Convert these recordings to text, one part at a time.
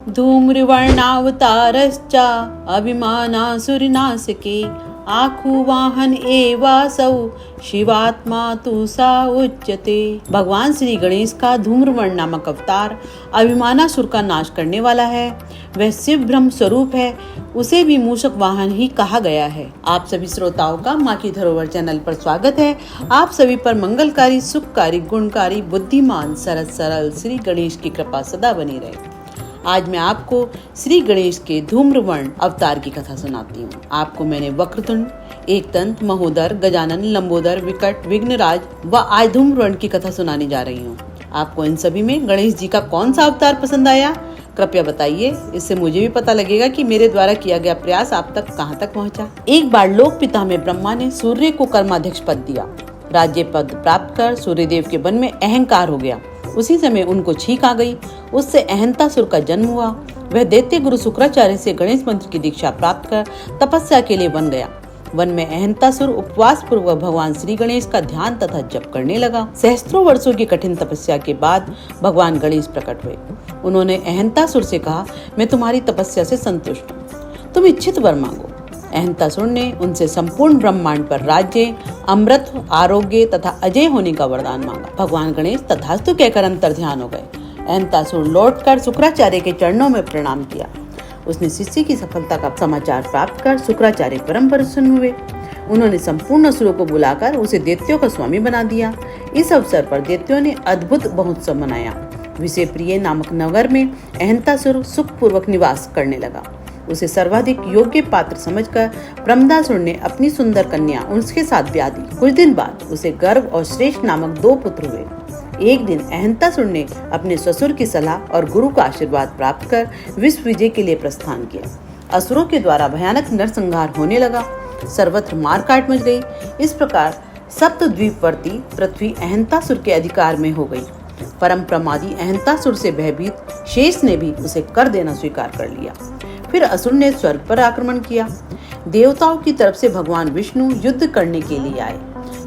धूम्रवर्णावतारश्च अभिमानासुरनाशके आखुवाहन एवासौ शिवात्मा तु सा उच्यते। भगवान श्री गणेश का धूम्रवर्ण नामक अवतार अभिमानासुर का नाश करने वाला है। वह शिव ब्रह्म स्वरूप है, उसे भी मूषक वाहन ही कहा गया है। आप सभी श्रोताओं का माँ की धरोहर चैनल पर स्वागत है। आप सभी पर मंगलकारी, सुखकारी, गुणकारी, बुद्धिमान, सरल श्री गणेश की कृपा सदा बनी रहे। आज मैं आपको श्री गणेश के धूम्रवर्ण अवतार की कथा सुनाती हूँ। आपको मैंने वक्रतुंड, एकदंत, महोदर, गजानन, लंबोदर, विकट, विघ्नराज व आज धूम्रवर्ण की कथा सुनाने जा रही हूँ। आपको इन सभी में गणेश जी का कौन सा अवतार पसंद आया, कृपया बताइए। इससे मुझे भी पता लगेगा कि मेरे द्वारा किया गया प्रयास आप तक कहाँ तक पहुँचा। एक बार लोक पिता में ब्रह्मा ने सूर्य को कर्माध्यक्ष पद दिया। राज्य पद प्राप्त कर सूर्यदेव के मन में अहंकार हो गया। उसी समय उनको छींक आ गई। उससे अहंतासुर का जन्म हुआ। वह दैत्य गुरु शुक्राचार्य से गणेश मंत्र की दीक्षा प्राप्त कर तपस्या के लिए वन गया। वन में अहंतासुर उपवास पूर्वक भगवान श्री गणेश का ध्यान तथा जप करने लगा। सहस्त्रों वर्षों की कठिन तपस्या के बाद भगवान गणेश प्रकट हुए। उन्होंने अहंतासुर से कहा, मैं तुम्हारी तपस्या से संतुष्ट हूँ, तुम इच्छित वर मांगो। अहंतासुर ने उनसे संपूर्ण ब्रह्मांड पर राज्य, अमृत, आरोग्य तथा अजय होने का वरदान मांगा। भगवान गणेश तथास्तु कहकर अंतर ध्यान हो गए। अहंतासुर लौटकर शुक्राचार्य के चरणों में प्रणाम किया। उसने शिष्य की सफलता का समाचार प्राप्त कर शुक्राचार्य परम प्रसन्न हुए। उन्होंने संपूर्ण असुरों को बुलाकर उसे दैत्यों का स्वामी बना दिया। इस अवसर पर दैत्यों ने अद्भुत महोत्सव मनाया। विषयप्रिय नामक नगर में अहंतासुर सुखपूर्वक निवास करने लगा। उसे सर्वाधिक योग्य पात्र समझकर प्रमदासुर ने अपनी सुंदर कन्या उसके साथ ब्याह दी। कुछ दिन बाद उसे गर्व और श्रेष्ठ नामक 2 पुत्र हुए। एक दिन अहंतासुर ने अपने ससुर की सलाह और गुरु का आशीर्वाद प्राप्त कर विश्व विजय के लिए प्रस्थान किया। असुरों के द्वारा भयानक नरसंहार होने लगा। सर्वत्र मारकाट मच गई। इस प्रकार सप्तद्वीपवर्ती पृथ्वी अहंतासुर के अधिकार में हो गई। परम प्रमादी अहंतासुर से भयभीत शेष ने भी उसे कर देना स्वीकार कर लिया। फिर असुर ने स्वर्ग पर आक्रमण किया। देवताओं की तरफ से भगवान विष्णु युद्ध करने के लिए आए,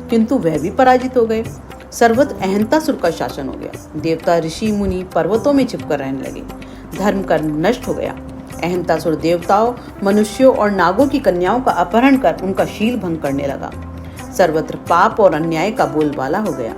किंतु वह भी पराजित हो गए। सर्वत्र अहंतासुर का शासन हो गया। देवता, ऋषि, मुनि पर्वतों में छिपकर रहने लगे। धर्म कर्म नष्ट हो गया। अहंतासुर देवताओं, मनुष्यों और नागों की कन्याओं का अपहरण कर उनका शील भंग करने लगा। सर्वत्र पाप और अन्याय का बोलबाला हो गया।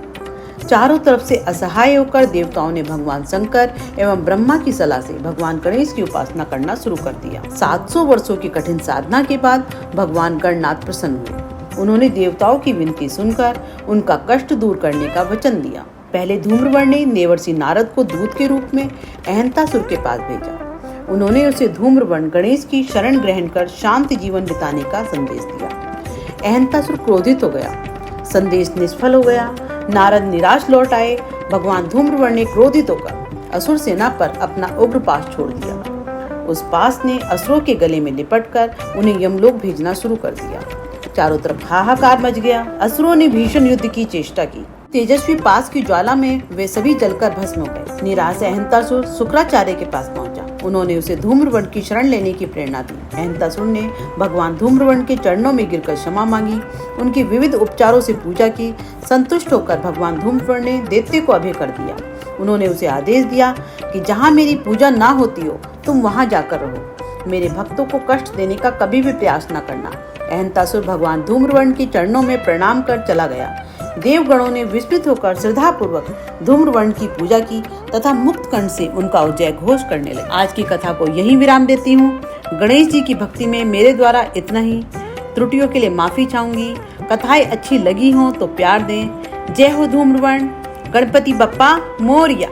चारों तरफ से असहाय होकर देवताओं ने भगवान शंकर एवं ब्रह्मा की सलाह से भगवान गणेश की उपासना करना शुरू कर दिया। 700 वर्षों की कठिन साधना के बाद भगवान गणनाथ प्रसन्न हुए। उन्होंने देवताओं की विनती सुनकर उनका कष्ट दूर करने का वचन दिया। पहले धूम्रवर्ण ने देवर्षि नारद को दूत के रूप में अहंतासुर के पास भेजा। उन्होंने उसे धूम्रवर्ण गणेश की शरण ग्रहण कर शांत जीवन बिताने का संदेश दिया। अहंतासुर क्रोधित हो गया। संदेश निष्फल हो गया। नारद निराश लौट आए। भगवान धूम्रवर्ण ने क्रोधित होकर असुर सेना पर अपना उग्र पाश छोड़ दिया। उस पास ने असुरों के गले में लिपटकर उन्हें यमलोक भेजना शुरू कर दिया। चारों तरफ हाहाकार मच गया। असुरों ने भीषण युद्ध की चेष्टा की। तेजस्वी पास की ज्वाला में वे सभी जलकर भस्म हो गए। निराश अहंतासुर शुक्राचार्य के पास पहुंचा। उन्होंने उसे धूम्रवर्ण की शरण लेने की प्रेरणा दी। अहंतासुर ने भगवान धूम्रवर्ण के चरणों में गिरकर क्षमा मांगी। उनके विविध उपचारों से पूजा की। संतुष्ट होकर भगवान धूम्रवर्ण ने दैत्य को अभय कर दिया। उन्होंने उसे आदेश दिया कि जहाँ मेरी पूजा ना होती हो तुम वहाँ जाकर रहो। मेरे भक्तों को कष्ट देने का कभी भी प्रयास न करना। अहंतासुर भगवान धूम्रवर्ण के चरणों में प्रणाम कर चला गया। देवगणों ने विस्मित होकर श्रद्धापूर्वक धूम्रवर्ण की पूजा की तथा मुक्त कंठ से उनका जय घोष करने लगे। आज की कथा को यहीं विराम देती हूँ। गणेश जी की भक्ति में मेरे द्वारा इतना ही। त्रुटियों के लिए माफी चाहूंगी। कथाएं अच्छी लगी हो तो प्यार दें। जय हो धूम्रवर्ण। गणपति बप्पा मोरया।